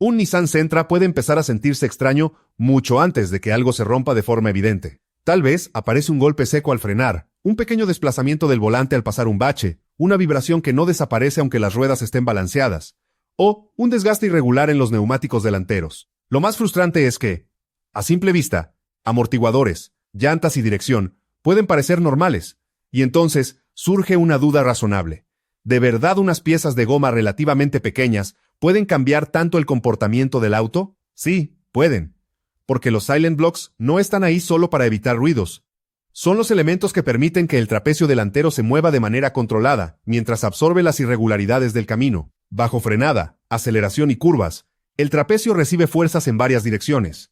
Un Nissan Sentra puede empezar a sentirse extraño mucho antes de que algo se rompa de forma evidente. Tal vez aparece un golpe seco al frenar, un pequeño desplazamiento del volante al pasar un bache, una vibración que no desaparece aunque las ruedas estén balanceadas, o un desgaste irregular en los neumáticos delanteros. Lo más frustrante es que, a simple vista, amortiguadores, llantas y dirección pueden parecer normales, y entonces surge una duda razonable. ¿De verdad unas piezas de goma relativamente pequeñas pueden cambiar tanto el comportamiento del auto? Sí, pueden. Porque los Silent Blocks no están ahí solo para evitar ruidos. Son los elementos que permiten que el trapecio delantero se mueva de manera controlada, mientras absorbe las irregularidades del camino. Bajo frenada, aceleración y curvas, el trapecio recibe fuerzas en varias direcciones.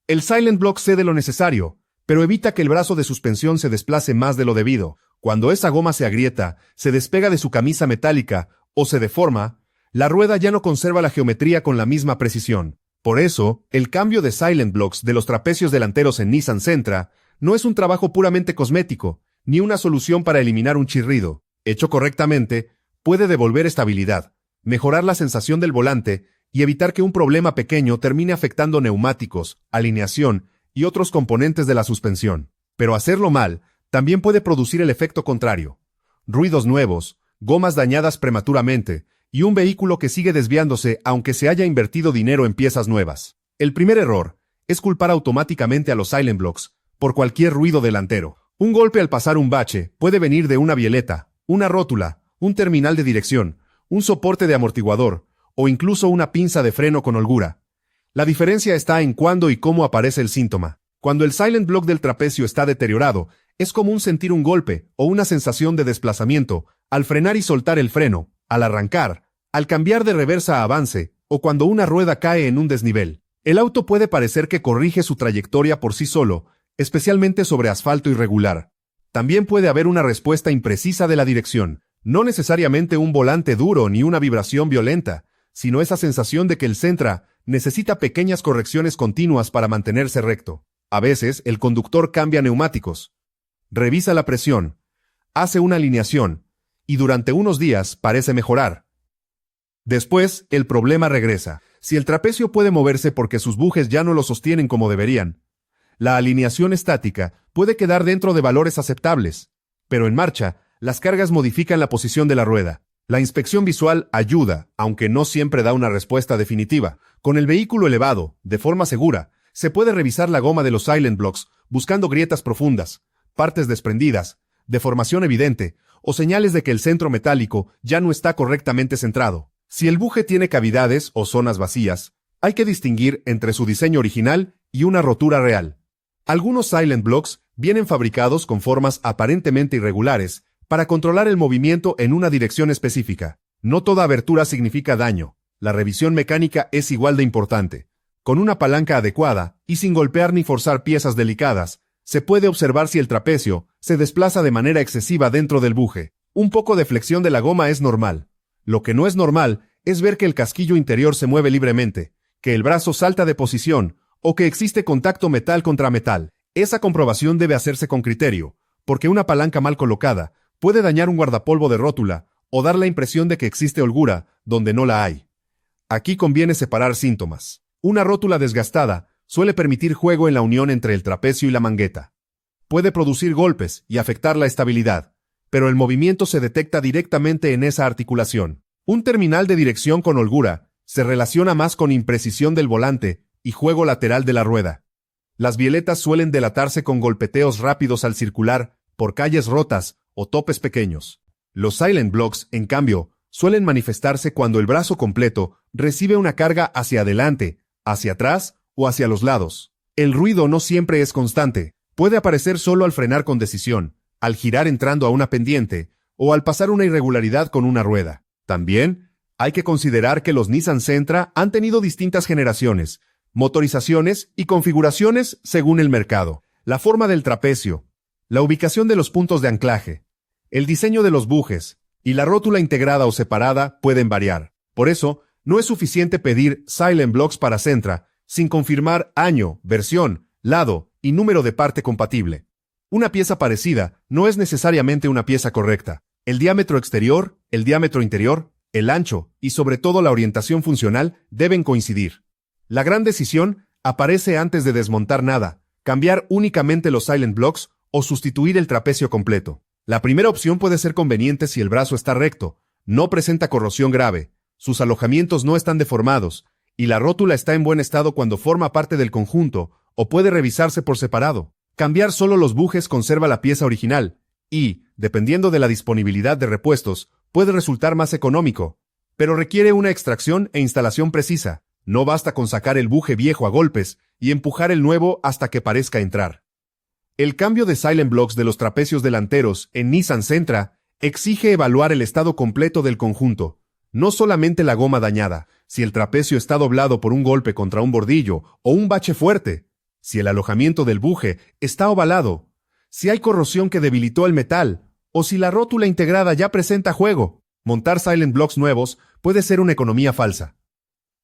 El Silent Block cede lo necesario, pero evita que el brazo de suspensión se desplace más de lo debido. Cuando esa goma se agrieta, se despega de su camisa metálica o se deforma, la rueda ya no conserva la geometría con la misma precisión. Por eso, el cambio de Silent Blocks de los trapecios delanteros en Nissan Sentra no es un trabajo puramente cosmético, ni una solución para eliminar un chirrido. Hecho correctamente, puede devolver estabilidad, mejorar la sensación del volante y evitar que un problema pequeño termine afectando neumáticos, alineación y otros componentes de la suspensión. Pero hacerlo mal también puede producir el efecto contrario. Ruidos nuevos, gomas dañadas prematuramente y un vehículo que sigue desviándose aunque se haya invertido dinero en piezas nuevas. El primer error es culpar automáticamente a los Silent Blocks por cualquier ruido delantero. Un golpe al pasar un bache puede venir de una bieleta, una rótula, un terminal de dirección, un soporte de amortiguador o incluso una pinza de freno con holgura. La diferencia está en cuándo y cómo aparece el síntoma. Cuando el Silent Block del trapecio está deteriorado, es común sentir un golpe o una sensación de desplazamiento al frenar y soltar el freno, al arrancar, al cambiar de reversa a avance o cuando una rueda cae en un desnivel. El auto puede parecer que corrige su trayectoria por sí solo, especialmente sobre asfalto irregular. También puede haber una respuesta imprecisa de la dirección, no necesariamente un volante duro ni una vibración violenta, sino esa sensación de que el Sentra necesita pequeñas correcciones continuas para mantenerse recto. A veces, el conductor cambia neumáticos, revisa la presión, hace una alineación, y durante unos días parece mejorar. Después, el problema regresa. Si el trapecio puede moverse porque sus bujes ya no lo sostienen como deberían, la alineación estática puede quedar dentro de valores aceptables, pero en marcha, las cargas modifican la posición de la rueda. La inspección visual ayuda, aunque no siempre da una respuesta definitiva. Con el vehículo elevado, de forma segura, se puede revisar la goma de los Silent Blocks, buscando grietas profundas, partes desprendidas, deformación evidente, o señales de que el centro metálico ya no está correctamente centrado. Si el buje tiene cavidades o zonas vacías, hay que distinguir entre su diseño original y una rotura real. Algunos Silent Blocks vienen fabricados con formas aparentemente irregulares para controlar el movimiento en una dirección específica. No toda abertura significa daño. La revisión mecánica es igual de importante. Con una palanca adecuada y sin golpear ni forzar piezas delicadas, se puede observar si el trapecio se desplaza de manera excesiva dentro del buje. Un poco de flexión de la goma es normal. Lo que no es normal es ver que el casquillo interior se mueve libremente, que el brazo salta de posición o que existe contacto metal contra metal. Esa comprobación debe hacerse con criterio, porque una palanca mal colocada puede dañar un guardapolvo de rótula o dar la impresión de que existe holgura donde no la hay. Aquí conviene separar síntomas. Una rótula desgastada suele permitir juego en la unión entre el trapecio y la mangueta. Puede producir golpes y afectar la estabilidad, pero el movimiento se detecta directamente en esa articulación. Un terminal de dirección con holgura se relaciona más con imprecisión del volante y juego lateral de la rueda. Las bieletas suelen delatarse con golpeteos rápidos al circular por calles rotas o topes pequeños. Los Silent Blocks, en cambio, suelen manifestarse cuando el brazo completo recibe una carga hacia adelante, hacia atrás o hacia los lados. El ruido no siempre es constante. Puede aparecer solo al frenar con decisión, al girar entrando a una pendiente o al pasar una irregularidad con una rueda. También hay que considerar que los Nissan Sentra han tenido distintas generaciones, motorizaciones y configuraciones según el mercado. La forma del trapecio, la ubicación de los puntos de anclaje, el diseño de los bujes y la rótula integrada o separada pueden variar. Por eso, no es suficiente pedir Silent Blocks para Sentra sin confirmar año, versión, lado y número de parte compatible. Una pieza parecida no es necesariamente una pieza correcta. El diámetro exterior, el diámetro interior, el ancho y sobre todo la orientación funcional deben coincidir. La gran decisión aparece antes de desmontar nada, cambiar únicamente los Silent Blocks o sustituir el trapecio completo. La primera opción puede ser conveniente si el brazo está recto, no presenta corrosión grave, sus alojamientos no están deformados, y la rótula está en buen estado cuando forma parte del conjunto o puede revisarse por separado. Cambiar solo los bujes conserva la pieza original y, dependiendo de la disponibilidad de repuestos, puede resultar más económico, pero requiere una extracción e instalación precisa. No basta con sacar el buje viejo a golpes y empujar el nuevo hasta que parezca entrar. El cambio de Silent Blocks de los trapecios delanteros en Nissan Sentra exige evaluar el estado completo del conjunto, no solamente la goma dañada, si el trapecio está doblado por un golpe contra un bordillo o un bache fuerte, si el alojamiento del buje está ovalado, si hay corrosión que debilitó el metal o si la rótula integrada ya presenta juego. Montar Silent Blocks nuevos puede ser una economía falsa.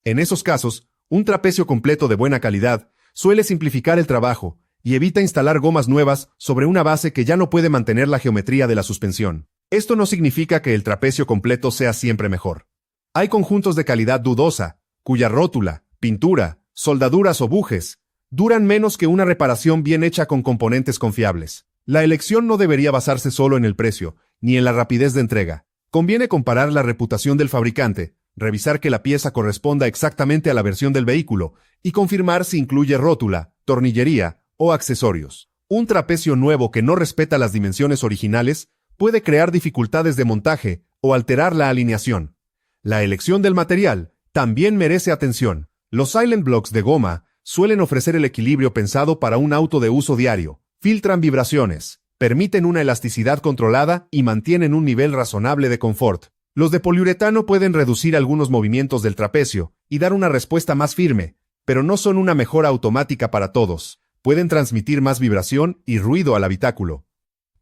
En esos casos, un trapecio completo de buena calidad suele simplificar el trabajo y evita instalar gomas nuevas sobre una base que ya no puede mantener la geometría de la suspensión. Esto no significa que el trapecio completo sea siempre mejor. Hay conjuntos de calidad dudosa, cuya rótula, pintura, soldaduras o bujes duran menos que una reparación bien hecha con componentes confiables. La elección no debería basarse solo en el precio, ni en la rapidez de entrega. Conviene comparar la reputación del fabricante, revisar que la pieza corresponda exactamente a la versión del vehículo y confirmar si incluye rótula, tornillería o accesorios. Un trapecio nuevo que no respeta las dimensiones originales puede crear dificultades de montaje o alterar la alineación. La elección del material también merece atención. Los Silent Blocks de goma suelen ofrecer el equilibrio pensado para un auto de uso diario. Filtran vibraciones, permiten una elasticidad controlada y mantienen un nivel razonable de confort. Los de poliuretano pueden reducir algunos movimientos del trapecio y dar una respuesta más firme, pero no son una mejora automática para todos. Pueden transmitir más vibración y ruido al habitáculo,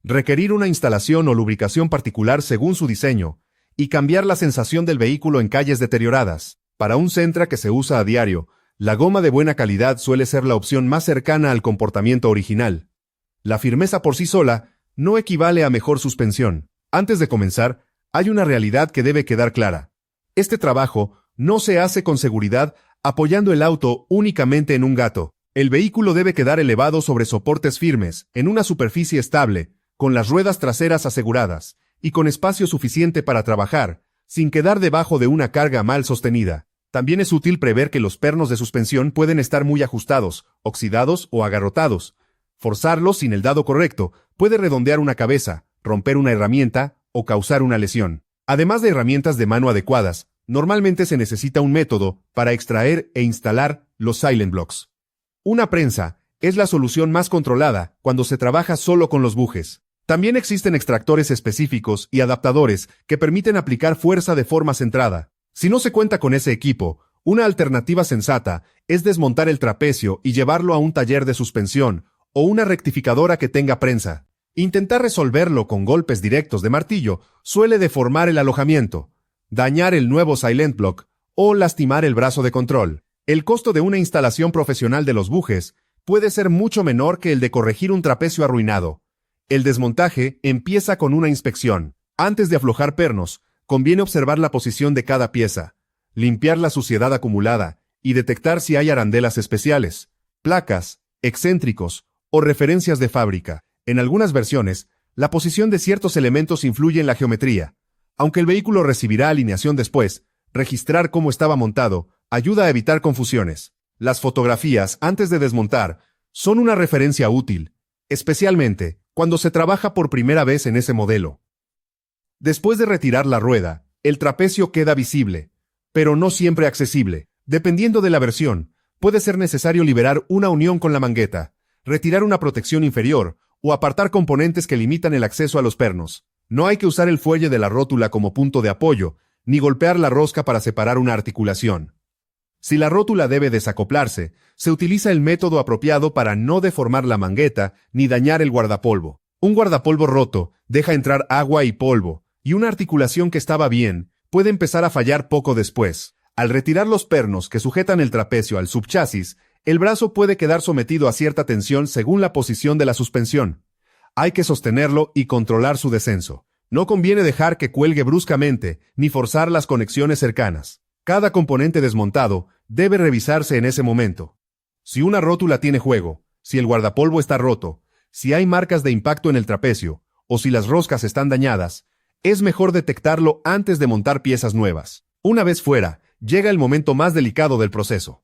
requerir una instalación o lubricación particular según su diseño, y cambiar la sensación del vehículo en calles deterioradas. Para un Sentra que se usa a diario, la goma de buena calidad suele ser la opción más cercana al comportamiento original. La firmeza por sí sola no equivale a mejor suspensión. Antes de comenzar, hay una realidad que debe quedar clara. Este trabajo no se hace con seguridad apoyando el auto únicamente en un gato. El vehículo debe quedar elevado sobre soportes firmes, en una superficie estable, con las ruedas traseras aseguradas, y con espacio suficiente para trabajar, sin quedar debajo de una carga mal sostenida. También es útil prever que los pernos de suspensión pueden estar muy ajustados, oxidados o agarrotados. Forzarlos sin el dado correcto puede redondear una cabeza, romper una herramienta o causar una lesión. Además de herramientas de mano adecuadas, normalmente se necesita un método para extraer e instalar los Silent Blocks. Una prensa es la solución más controlada cuando se trabaja solo con los bujes. También existen extractores específicos y adaptadores que permiten aplicar fuerza de forma centrada. Si no se cuenta con ese equipo, una alternativa sensata es desmontar el trapecio y llevarlo a un taller de suspensión o una rectificadora que tenga prensa. Intentar resolverlo con golpes directos de martillo suele deformar el alojamiento, dañar el nuevo Silent Block o lastimar el brazo de control. El costo de una instalación profesional de los bujes puede ser mucho menor que el de corregir un trapecio arruinado. El desmontaje empieza con una inspección. Antes de aflojar pernos, conviene observar la posición de cada pieza, limpiar la suciedad acumulada y detectar si hay arandelas especiales, placas, excéntricos o referencias de fábrica. En algunas versiones, la posición de ciertos elementos influye en la geometría. Aunque el vehículo recibirá alineación después, registrar cómo estaba montado ayuda a evitar confusiones. Las fotografías antes de desmontar son una referencia útil, especialmente cuando se trabaja por primera vez en ese modelo. Después de retirar la rueda, el trapecio queda visible, pero no siempre accesible. Dependiendo de la versión, puede ser necesario liberar una unión con la mangueta, retirar una protección inferior o apartar componentes que limitan el acceso a los pernos. No hay que usar el fuelle de la rótula como punto de apoyo, ni golpear la rosca para separar una articulación. Si la rótula debe desacoplarse, se utiliza el método apropiado para no deformar la mangueta ni dañar el guardapolvo. Un guardapolvo roto deja entrar agua y polvo, y una articulación que estaba bien puede empezar a fallar poco después. Al retirar los pernos que sujetan el trapecio al subchasis, el brazo puede quedar sometido a cierta tensión según la posición de la suspensión. Hay que sostenerlo y controlar su descenso. No conviene dejar que cuelgue bruscamente, ni forzar las conexiones cercanas. Cada componente desmontado debe revisarse en ese momento. Si una rótula tiene juego, si el guardapolvo está roto, si hay marcas de impacto en el trapecio, o si las roscas están dañadas, es mejor detectarlo antes de montar piezas nuevas. Una vez fuera, llega el momento más delicado del proceso.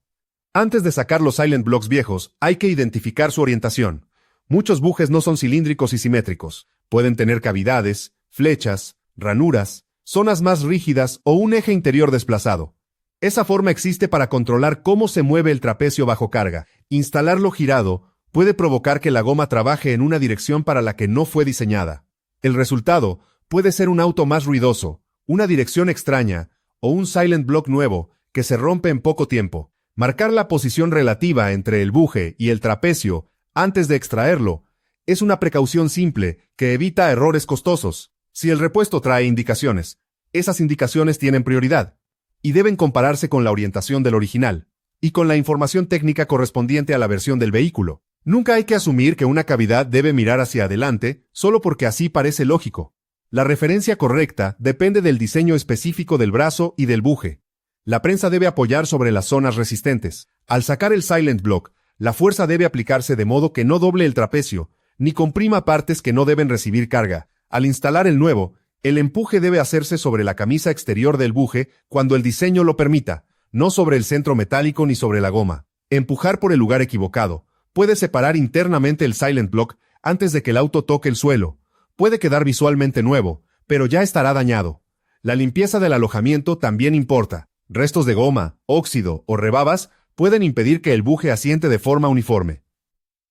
Antes de sacar los Silent Blocks viejos, hay que identificar su orientación. Muchos bujes no son cilíndricos y simétricos. Pueden tener cavidades, flechas, ranuras, zonas más rígidas o un eje interior desplazado. Esa forma existe para controlar cómo se mueve el trapecio bajo carga. Instalarlo girado puede provocar que la goma trabaje en una dirección para la que no fue diseñada. El resultado puede ser un auto más ruidoso, una dirección extraña o un Silent Block nuevo que se rompe en poco tiempo. Marcar la posición relativa entre el buje y el trapecio antes de extraerlo es una precaución simple que evita errores costosos. Si el repuesto trae indicaciones, esas indicaciones tienen prioridad y deben compararse con la orientación del original y con la información técnica correspondiente a la versión del vehículo. Nunca hay que asumir que una cavidad debe mirar hacia adelante solo porque así parece lógico. La referencia correcta depende del diseño específico del brazo y del buje. La prensa debe apoyar sobre las zonas resistentes. Al sacar el Silent Block, la fuerza debe aplicarse de modo que no doble el trapecio, ni comprima partes que no deben recibir carga. Al instalar el nuevo, el empuje debe hacerse sobre la camisa exterior del buje cuando el diseño lo permita, no sobre el centro metálico ni sobre la goma. Empujar por el lugar equivocado puede separar internamente el Silent Block antes de que el auto toque el suelo. Puede quedar visualmente nuevo, pero ya estará dañado. La limpieza del alojamiento también importa. Restos de goma, óxido o rebabas pueden impedir que el buje asiente de forma uniforme.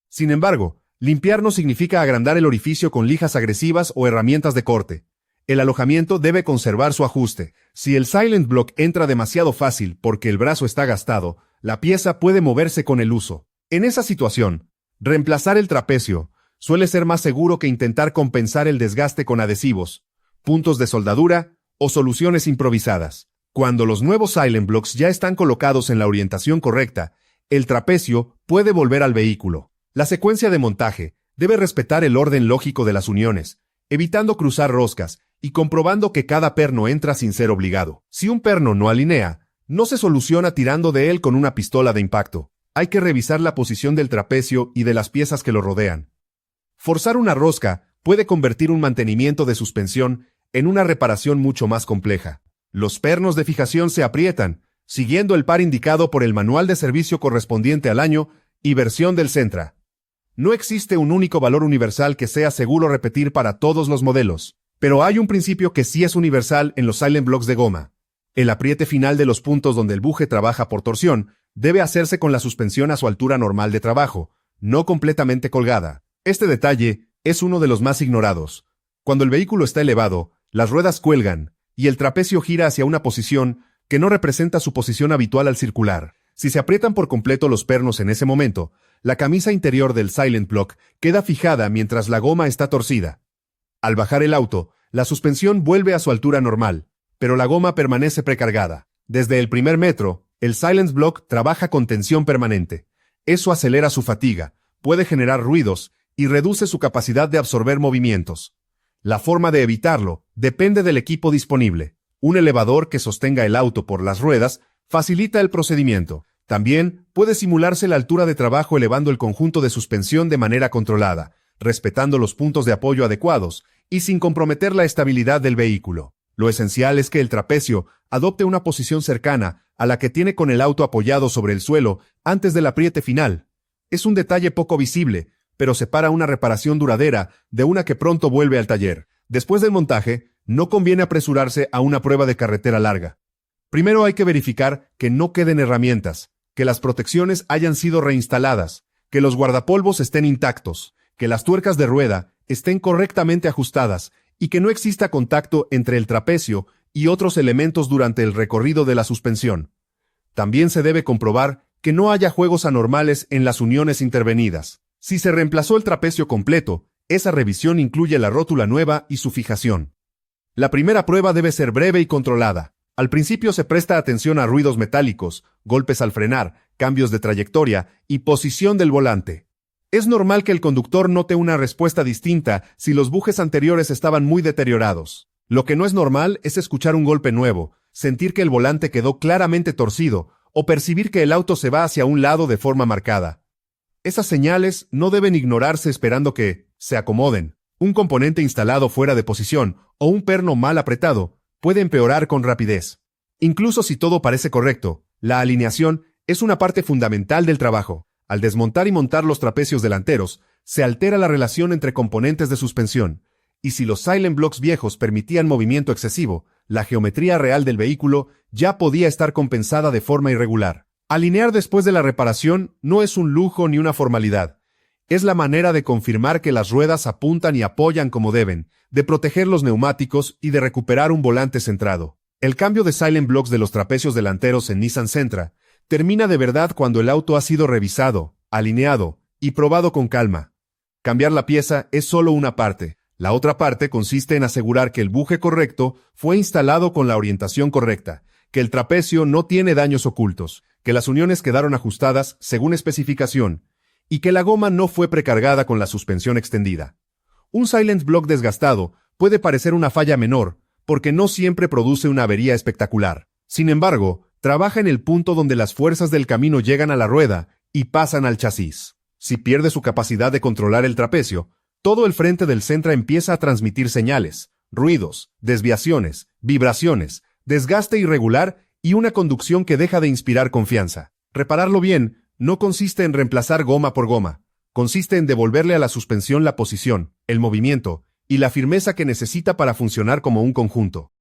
Sin embargo, limpiar no significa agrandar el orificio con lijas agresivas o herramientas de corte. El alojamiento debe conservar su ajuste. Si el Silent Block entra demasiado fácil porque el brazo está gastado, la pieza puede moverse con el uso. En esa situación, reemplazar el trapecio suele ser más seguro que intentar compensar el desgaste con adhesivos, puntos de soldadura o soluciones improvisadas. Cuando los nuevos Silent Blocks ya están colocados en la orientación correcta, el trapecio puede volver al vehículo. La secuencia de montaje debe respetar el orden lógico de las uniones, evitando cruzar roscas y comprobando que cada perno entra sin ser obligado. Si un perno no alinea, no se soluciona tirando de él con una pistola de impacto. Hay que revisar la posición del trapecio y de las piezas que lo rodean. Forzar una rosca puede convertir un mantenimiento de suspensión en una reparación mucho más compleja. Los pernos de fijación se aprietan, siguiendo el par indicado por el manual de servicio correspondiente al año y versión del Sentra. No existe un único valor universal que sea seguro repetir para todos los modelos, pero hay un principio que sí es universal en los Silent Blocks de goma. El apriete final de los puntos donde el buje trabaja por torsión debe hacerse con la suspensión a su altura normal de trabajo, no completamente colgada. Este detalle es uno de los más ignorados. Cuando el vehículo está elevado, las ruedas cuelgan, y el trapecio gira hacia una posición que no representa su posición habitual al circular. Si se aprietan por completo los pernos en ese momento, la camisa interior del Silent Block queda fijada mientras la goma está torcida. Al bajar el auto, la suspensión vuelve a su altura normal, pero la goma permanece precargada. Desde el primer metro, el Silent Block trabaja con tensión permanente. Eso acelera su fatiga, puede generar ruidos y reduce su capacidad de absorber movimientos. La forma de evitarlo depende del equipo disponible. Un elevador que sostenga el auto por las ruedas facilita el procedimiento. También puede simularse la altura de trabajo elevando el conjunto de suspensión de manera controlada, respetando los puntos de apoyo adecuados y sin comprometer la estabilidad del vehículo. Lo esencial es que el trapecio adopte una posición cercana a la que tiene con el auto apoyado sobre el suelo antes del apriete final. Es un detalle poco visible, pero separa una reparación duradera de una que pronto vuelve al taller. Después del montaje, no conviene apresurarse a una prueba de carretera larga. Primero hay que verificar que no queden herramientas, que las protecciones hayan sido reinstaladas, que los guardapolvos estén intactos, que las tuercas de rueda estén correctamente ajustadas y que no exista contacto entre el trapecio y otros elementos durante el recorrido de la suspensión. También se debe comprobar que no haya juegos anormales en las uniones intervenidas. Si se reemplazó el trapecio completo, esa revisión incluye la rótula nueva y su fijación. La primera prueba debe ser breve y controlada. Al principio se presta atención a ruidos metálicos, golpes al frenar, cambios de trayectoria y posición del volante. Es normal que el conductor note una respuesta distinta si los bujes anteriores estaban muy deteriorados. Lo que no es normal es escuchar un golpe nuevo, sentir que el volante quedó claramente torcido o percibir que el auto se va hacia un lado de forma marcada. Esas señales no deben ignorarse esperando que se acomoden. Un componente instalado fuera de posición o un perno mal apretado puede empeorar con rapidez. Incluso si todo parece correcto, la alineación es una parte fundamental del trabajo. Al desmontar y montar los trapecios delanteros, se altera la relación entre componentes de suspensión, y si los Silent Blocks viejos permitían movimiento excesivo, la geometría real del vehículo ya podía estar compensada de forma irregular. Alinear después de la reparación no es un lujo ni una formalidad. Es la manera de confirmar que las ruedas apuntan y apoyan como deben, de proteger los neumáticos y de recuperar un volante centrado. El cambio de Silent Blocks de los trapecios delanteros en Nissan Sentra termina de verdad cuando el auto ha sido revisado, alineado y probado con calma. Cambiar la pieza es solo una parte. La otra parte consiste en asegurar que el buje correcto fue instalado con la orientación correcta, que el trapecio no tiene daños ocultos, que las uniones quedaron ajustadas según especificación y que la goma no fue precargada con la suspensión extendida. Un Silent Block desgastado puede parecer una falla menor porque no siempre produce una avería espectacular. Sin embargo, trabaja en el punto donde las fuerzas del camino llegan a la rueda y pasan al chasis. Si pierde su capacidad de controlar el trapecio, todo el frente del Sentra empieza a transmitir señales, ruidos, desviaciones, vibraciones, desgaste irregular y una conducción que deja de inspirar confianza. Repararlo bien no consiste en reemplazar goma por goma, consiste en devolverle a la suspensión la posición, el movimiento y la firmeza que necesita para funcionar como un conjunto.